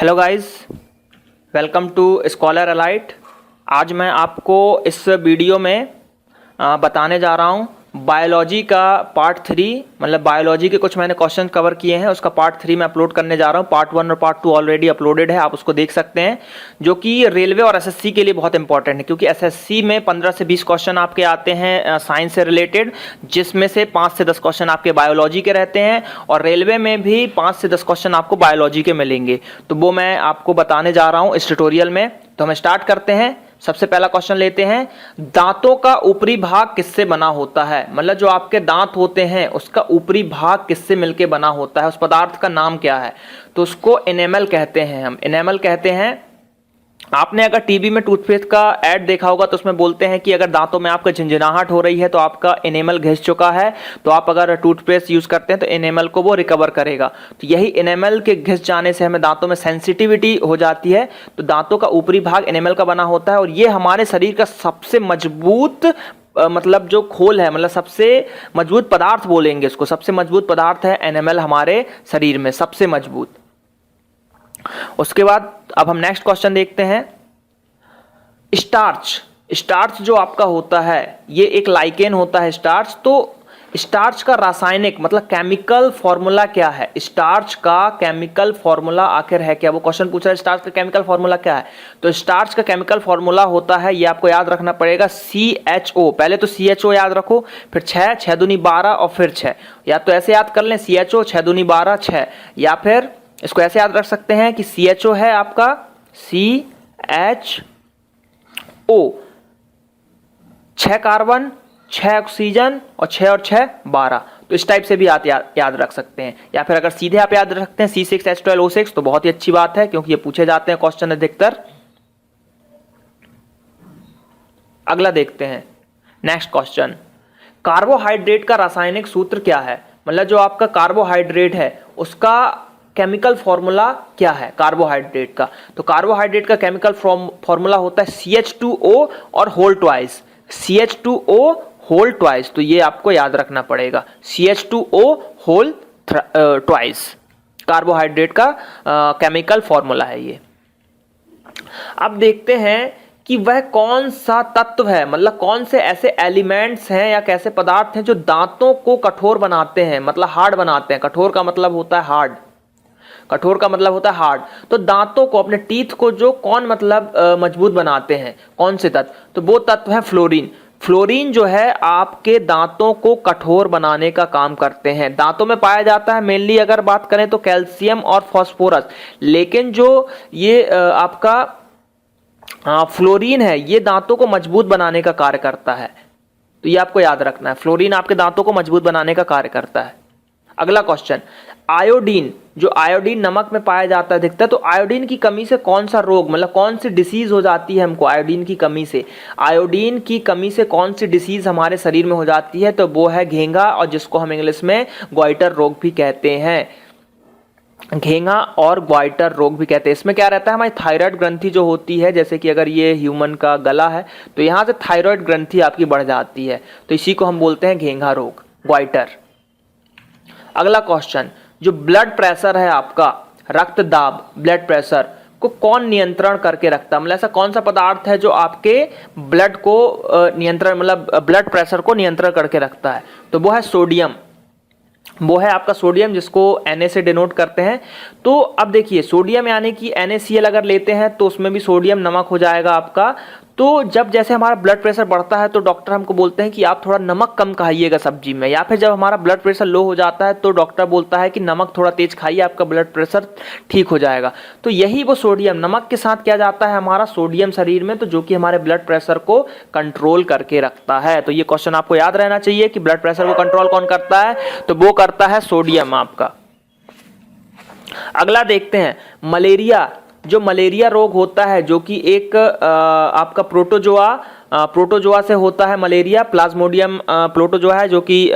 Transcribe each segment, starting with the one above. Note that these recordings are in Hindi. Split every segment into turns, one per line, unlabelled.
Hello guys, welcome to scholar alight. आज मैं आपको इस वीडियो में बताने जा रहा हूँ बायोलॉजी का पार्ट 3, मतलब बायोलॉजी के कुछ मैंने क्वेश्चन कवर किए हैं, उसका पार्ट 3 मैं अपलोड करने जा रहा हूँ। पार्ट 1 और पार्ट 2 ऑलरेडी अपलोडेड है, आप उसको देख सकते हैं, जो कि रेलवे और एसएससी के लिए बहुत इंपॉर्टेंट है, क्योंकि एसएससी में 15 से 20 क्वेश्चन आपके आते हैं साइंस से रिलेटेड, जिसमें से 5 से 10 क्वेश्चन आपके बायोलॉजी के रहते हैं, और रेलवे में भी 5 से 10 क्वेश्चन आपको बायोलॉजी के मिलेंगे। तो वो मैं आपको बताने जा रहा हूँ इस ट्यूटोरियल में। तो हम स्टार्ट करते हैं। सबसे पहला क्वेश्चन लेते हैं, दांतों का ऊपरी भाग किससे बना होता है? मतलब जो आपके दांत होते हैं उसका ऊपरी भाग किससे मिलके बना होता है, उस पदार्थ का नाम क्या है? तो उसको एनेमल कहते हैं, हम एनेमल कहते हैं। आपने अगर टीवी में टूथपेस्ट का ऐड देखा होगा तो उसमें बोलते हैं कि अगर दांतों में आपका झंझनाहट हो रही है तो आपका एनेमल घिस चुका है, तो आप अगर टूथपेस्ट यूज करते हैं तो एनेमल को वो रिकवर करेगा। तो यही एनेमल के घिस जाने से हमें दांतों में सेंसिटिविटी हो जाती है। तो दांतों का ऊपरी भाग एनेमल का बना होता है, और ये हमारे शरीर का सबसे मजबूत मतलब जो खोल है, मतलब सबसे मजबूत पदार्थ बोलेंगे इसको, सबसे मजबूत पदार्थ है एनेमल हमारे शरीर में, सबसे मजबूत। उसके बाद अब हम नेक्स्ट क्वेश्चन देखते हैं। स्टार्च, स्टार्च जो आपका होता है ये एक लाइकेन होता है स्टार्च। तो स्टार्च का रासायनिक मतलब केमिकल फॉर्मूला क्या है? स्टार्च का केमिकल फॉर्मूला आखिर है क्या? वो क्वेश्चन पूछा है स्टार्च का केमिकल फॉर्मूला क्या है। तो स्टार्च का केमिकल फॉर्मूला होता है, ये आपको याद रखना पड़ेगा, CHO। पहले तो CHO याद रखो, फिर 6, 6 दूनी 12 और फिर 6। या तो ऐसे याद कर लें, CHO 6 दूनी 12 6, या फिर इसको ऐसे याद रख सकते हैं कि CHO है आपका CHO, 6 कार्बन 6 ऑक्सीजन और 6 और 6 12। तो इस टाइप से भी आप याद रख सकते हैं, या फिर अगर सीधे आप याद रख सकते हैं C6H12O6 तो बहुत ही अच्छी बात है, क्योंकि ये पूछे जाते हैं क्वेश्चन अधिकतर। अगला देखते हैं नेक्स्ट क्वेश्चन, कार्बोहाइड्रेट का रासायनिक सूत्र क्या है? मतलब जो आपका कार्बोहाइड्रेट है उसका केमिकल फॉर्मूला क्या है कार्बोहाइड्रेट का? तो कार्बोहाइड्रेट का केमिकल फॉर्मूला होता है CH2O और whole twice, CH2O whole twice. तो ये आपको याद रखना पड़ेगा, CH2O होल ट्वाइस कार्बोहाइड्रेट का केमिकल फॉर्मूला है ये। अब देखते हैं कि वह कौन सा तत्व है, मतलब कौन से ऐसे एलिमेंट्स हैं या कैसे पदार्थ हैं जो दांतों को कठोर बनाते हैं, मतलब हार्ड बनाते हैं। कठोर का मतलब होता है हार्ड, कठोर का मतलब होता है हार्ड। तो दांतों को, अपने टीथ को जो कौन मतलब मजबूत बनाते हैं, कौन से तत्व? तो वो तत्व है फ्लोरीन। फ्लोरीन जो है आपके दांतों को कठोर बनाने का काम करते हैं। दांतों में पाया जाता है मेनली, अगर बात करें तो कैल्शियम और फास्फोरस, लेकिन जो ये आपका फ्लोरीन है ये दांतों को मजबूत बनाने का कार्य करता है। तो ये आपको याद रखना है, फ्लोरीन आपके दांतों को मजबूत बनाने का कार्य करता है। अगला क्वेश्चन, आयोडीन, जो आयोडीन नमक में पाया जाता है दिखता है, तो आयोडीन की कमी से कौन सा रोग, मतलब कौन सी डिसीज हो जाती है हमको आयोडीन की कमी से? आयोडीन की कमी से कौन सी डिसीज हमारे शरीर में हो जाती है? तो वो है घेंघा, और जिसको हम इंग्लिश में ग्वाइटर रोग भी कहते हैं। घेंघा और ग्वाइटर रोग भी कहते हैं। इसमें क्या रहता है, हमारी थायराइड ग्रंथि जो होती है, जैसे कि अगर ये ह्यूमन का गला है तो यहाँ से थायराइड ग्रंथि आपकी बढ़ जाती है, तो इसी को हम बोलते हैं घेंघा रोग, ग्वाइटर। अगला क्वेश्चन, जो ब्लड प्रेशर है आपका, रक्तदाब, ब्लड प्रेशर को कौन नियंत्रण करके रखता है? मतलब ऐसा कौन सा पदार्थ है जो आपके ब्लड को नियंत्रण, मतलब ब्लड प्रेशर को नियंत्रण करके रखता है? तो वो है सोडियम, वो है आपका सोडियम, जिसको Na से डिनोट करते हैं। तो अब देखिए, सोडियम यानी कि NaCl अगर लेते हैं तो उसमें भी सोडियम नमक हो जाएगा आपका। तो जब जैसे हमारा ब्लड प्रेशर बढ़ता है तो डॉक्टर हमको बोलते हैं कि आप थोड़ा नमक कम खाइएगा सब्जी में, या फिर जब हमारा ब्लड प्रेशर लो हो जाता है तो डॉक्टर बोलता है कि नमक थोड़ा तेज खाइए, आपका ब्लड प्रेशर ठीक हो जाएगा। तो यही वो सोडियम, नमक के साथ क्या जाता है हमारा सोडियम शरीर में, तो जो कि हमारे ब्लड प्रेशर को कंट्रोल करके रखता है। तो ये क्वेश्चन आपको याद रहना चाहिए कि ब्लड प्रेशर को कंट्रोल कौन करता है? तो वो करता है सोडियम आपका। अगला देखते हैं, मलेरिया, जो मलेरिया रोग होता है, जो कि एक आपका प्रोटोजोआ से होता है मलेरिया, प्लाज्मोडियम प्रोटोजोआ है, जो कि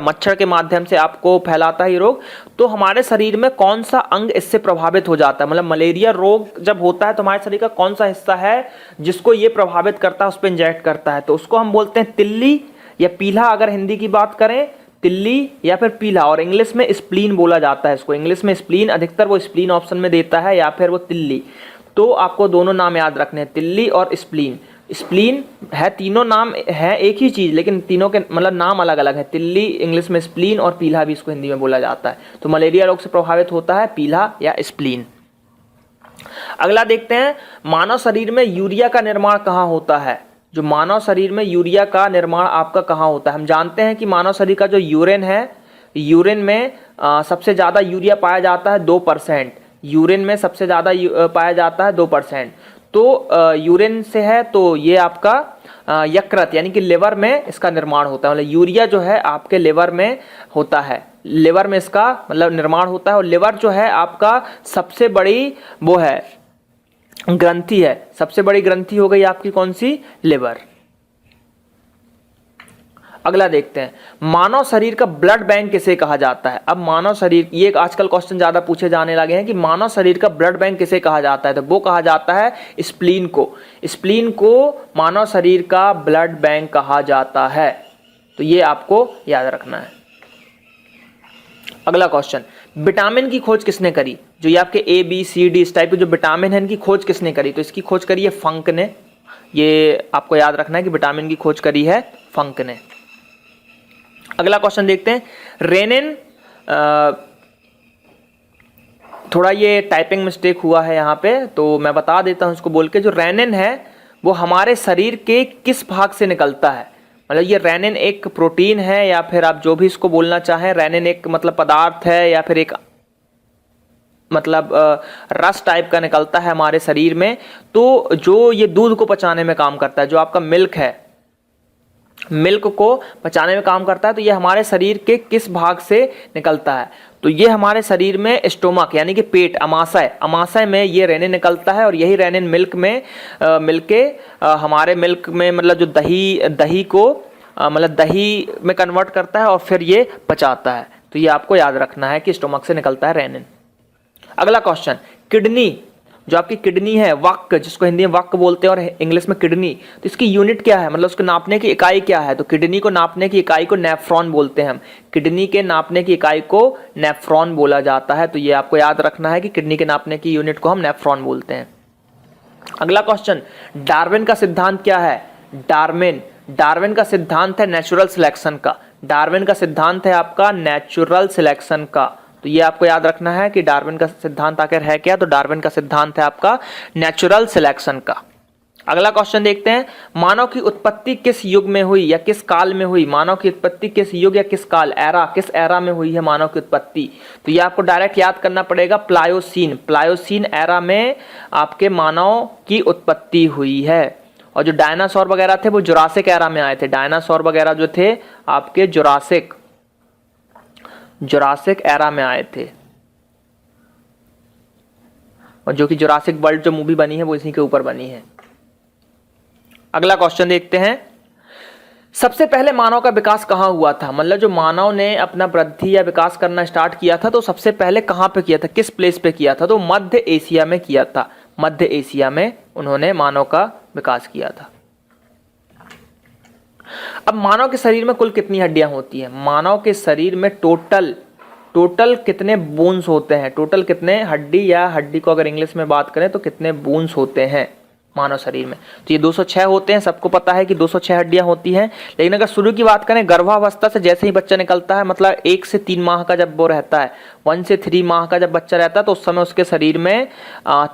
मच्छर के माध्यम से आपको फैलाता है ये रोग। तो हमारे शरीर में कौन सा अंग इससे प्रभावित हो जाता है? मतलब मलेरिया रोग जब होता है तो हमारे शरीर का कौन सा हिस्सा है जिसको ये प्रभावित करता है, उस पर इंजेक्ट करता है? तो उसको हम बोलते हैं तिल्ली या पीला, अगर हिंदी की बात करें तिल्ली या फिर पीला, और इंग्लिश में स्प्लीन बोला जाता है इसको। इंग्लिश में स्प्लीन, अधिकतर वो स्प्लीन ऑप्शन में देता है, या फिर वो तिल्ली। तो आपको दोनों नाम याद रखने हैं, तिल्ली और स्प्लीन। स्प्लीन है, तीनों नाम है एक ही चीज़, लेकिन तीनों के मतलब नाम अलग अलग है। तिल्ली इंग्लिश में स्प्लीन, और पीला भी इसको हिंदी में बोला जाता है। तो मलेरिया रोग से प्रभावित होता है पीला या स्प्लीन। अगला देखते हैं, मानव शरीर में यूरिया का निर्माण कहाँ होता है? जो मानव शरीर में यूरिया का निर्माण आपका कहाँ होता है? हम जानते हैं कि मानव शरीर का जो यूरिन है, यूरिन में सबसे ज़्यादा यूरिया पाया जाता है 2%। यूरिन में सबसे ज़्यादा पाया जाता है 2%। तो यूरिन से है, तो ये आपका यकृत यानी कि लिवर में इसका निर्माण होता है। मतलब यूरिया जो है आपके लिवर में होता है, लिवर में इसका मतलब निर्माण होता है। और लिवर जो है आपका सबसे बड़ी वो है ग्रंथि है, सबसे बड़ी ग्रंथि हो गई आपकी कौन सी? लिवर। अगला देखते हैं, मानव शरीर का ब्लड बैंक किसे कहा जाता है? अब मानव शरीर, ये आजकल क्वेश्चन ज्यादा पूछे जाने लगे हैं कि मानव शरीर का ब्लड बैंक किसे कहा जाता है, तो वो कहा जाता है स्प्लीन को। स्प्लीन को मानव शरीर का ब्लड बैंक कहा जाता है। तो ये आपको याद रखना है। अगला क्वेश्चन, विटामिन की खोज किसने करी? जो ये आपके ए बी सी डी इस टाइप के जो विटामिन है, इनकी खोज किसने करी? तो इसकी खोज करी है फंक ने। ये आपको याद रखना है कि विटामिन की खोज करी है फंक ने। अगला क्वेश्चन देखते हैं, रेनिन, थोड़ा ये टाइपिंग मिस्टेक हुआ है यहाँ पे, तो मैं बता देता हूँ इसको बोल के। जो रेनिन है वो हमारे शरीर के किस भाग से निकलता है? मतलब ये रेनिन एक प्रोटीन है, या फिर आप जो भी इसको बोलना चाहें, रेनिन एक मतलब पदार्थ है, या फिर एक मतलब रस टाइप का निकलता है हमारे शरीर में। तो जो ये दूध को पचाने में काम करता है, जो आपका मिल्क है, मिल्क को पचाने में काम करता है, तो ये हमारे शरीर के किस भाग से निकलता है? तो ये हमारे शरीर में स्टोमक यानी कि पेट, अमाशय में ये रेनिन निकलता है। और यही रेनिन मिल्क में मिलके हमारे मिल्क में मतलब जो दही को मतलब दही में कन्वर्ट करता है, और फिर ये पचाता है। तो ये आपको याद रखना है कि स्टोमक से निकलता है रेनिन। अगला क्वेश्चन, किडनी, जो आपकी किडनी है, वक्क, जिसको हिंदी में वक्क बोलते हैं और इंग्लिश में किडनी, तो इसकी यूनिट क्या है? मतलब उसको नापने की इकाई क्या है? तो किडनी को नापने की इकाई को नेफ्रॉन बोलते हैं हम। किडनी के नापने की इकाई को नेफ्रॉन बोला जाता है। तो ये आपको याद रखना है कि किडनी के नापने की यूनिट को हम नेफ्रॉन बोलते हैं। अगला क्वेश्चन, डार्विन का सिद्धांत क्या है? डार्विन का सिद्धांत है नेचुरल सिलेक्शन का। डार्विन का सिद्धांत है आपका नेचुरल सिलेक्शन का। तो ये आपको याद रखना है कि डार्विन का सिद्धांत आखिर है क्या? तो डार्विन का सिद्धांत है आपका नेचुरल सिलेक्शन का। अगला क्वेश्चन देखते हैं, मानव की उत्पत्ति किस युग में हुई या किस काल में हुई? मानव की उत्पत्ति किस युग या किस काल, किस एरा में हुई है मानव की उत्पत्ति? तो ये आपको डायरेक्ट याद करना पड़ेगा, प्लायोसीन एरा में आपके मानव की उत्पत्ति हुई है। और जो डायनासोर वगैरह थे वो जुरासिक एरा में आए थे। डायनासोर वगैरह जो थे आपके जुरासिक एरा में आए थे, और जो कि जुरासिक वर्ल्ड जो मूवी बनी है वो इसी के ऊपर बनी है। अगला क्वेश्चन देखते हैं, सबसे पहले मानव का विकास कहाँ हुआ था? मतलब जो मानव ने अपना वृद्धि या विकास करना स्टार्ट किया था, तो सबसे पहले कहाँ पे किया था, किस प्लेस पे किया था? तो मध्य एशिया में किया था। मध्य एशिया में उन्होंने मानव का विकास किया था। अब मानव के शरीर में कुल कितनी हड्डियां होती हैं? मानव के शरीर में टोटल कितने बोन्स होते हैं? टोटल कितने हड्डी को अगर इंग्लिश में बात करें तो कितने बोन्स होते हैं मानव शरीर में? तो ये 206 होते हैं। सबको पता है कि 206 हड्डियां होती हैं। लेकिन अगर शुरू की बात करें, गर्भावस्था से जैसे ही बच्चा निकलता है, मतलब 1 से 3 माह का जब वो रहता है, 1 से 3 माह का जब बच्चा रहता है, तो उस समय उसके शरीर में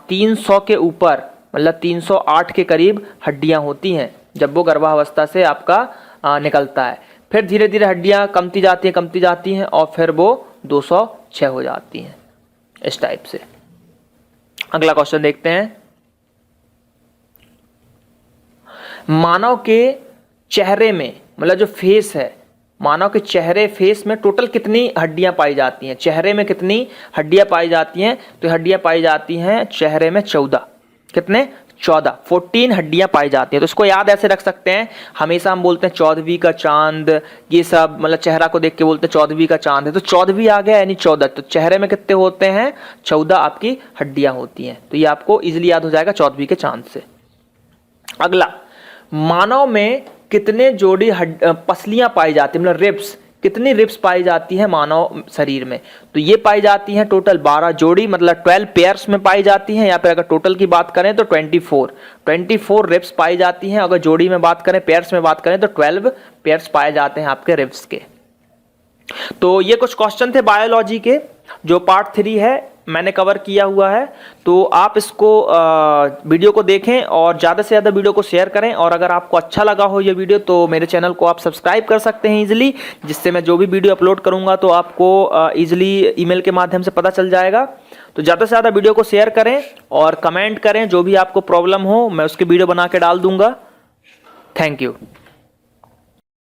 300 के ऊपर मतलब 308 के करीब हड्डियां होती हैं जब वो गर्भावस्था से आपका निकलता है। फिर धीरे धीरे हड्डियां कमती जाती हैं और फिर वो 206 हो जाती हैं, इस टाइप से। अगला क्वेश्चन देखते हैं, मानव के चेहरे में मतलब जो फेस है, मानव के चेहरे फेस में टोटल कितनी हड्डियां पाई जाती हैं? चेहरे में कितनी हड्डियां पाई जाती हैं? तो हड्डियां पाई जाती हैं चेहरे में 14। कितने? 14 हड्डियां पाई जाती हैं। तो इसको याद ऐसे रख सकते हैं, हमेशा हम बोलते हैं 14वीं का चांद, ये सब मतलब चेहरा को देख के बोलते हैं 14वीं का चांद है, तो 14वीं आ गया यानी 14। तो चेहरे में कितने होते हैं? 14 आपकी हड्डियां होती हैं। तो ये आपको इजीली याद हो जाएगा 14वीं के चांद से। अगला, मानव में कितने जोड़ी पसलियां पाई जाती है, मतलब रिब्स, कितनी रिब्स पाई जाती है मानव शरीर में? तो ये पाई जाती हैं टोटल 12 जोड़ी, मतलब 12 पेयर्स में पाई जाती हैं, या फिर अगर टोटल की बात करें तो 24 रिब्स पाई जाती हैं। अगर जोड़ी में बात करें, पेयर्स में बात करें तो 12 पेयर्स पाए जाते हैं आपके रिब्स के। तो ये कुछ क्वेश्चन थे बायोलॉजी के, जो पार्ट 3 है मैंने कवर किया हुआ है। तो आप इसको वीडियो को देखें और ज़्यादा से ज़्यादा वीडियो को शेयर करें। और अगर आपको अच्छा लगा हो ये वीडियो तो मेरे चैनल को आप सब्सक्राइब कर सकते हैं ईजिली, जिससे मैं जो भी वीडियो अपलोड करूंगा तो आपको ईजिली ईमेल के माध्यम से पता चल जाएगा। तो ज़्यादा से ज़्यादा वीडियो को शेयर करें और कमेंट करें, जो भी आपको प्रॉब्लम हो मैं उसकी वीडियो बना के डाल दूंगा। Thank you.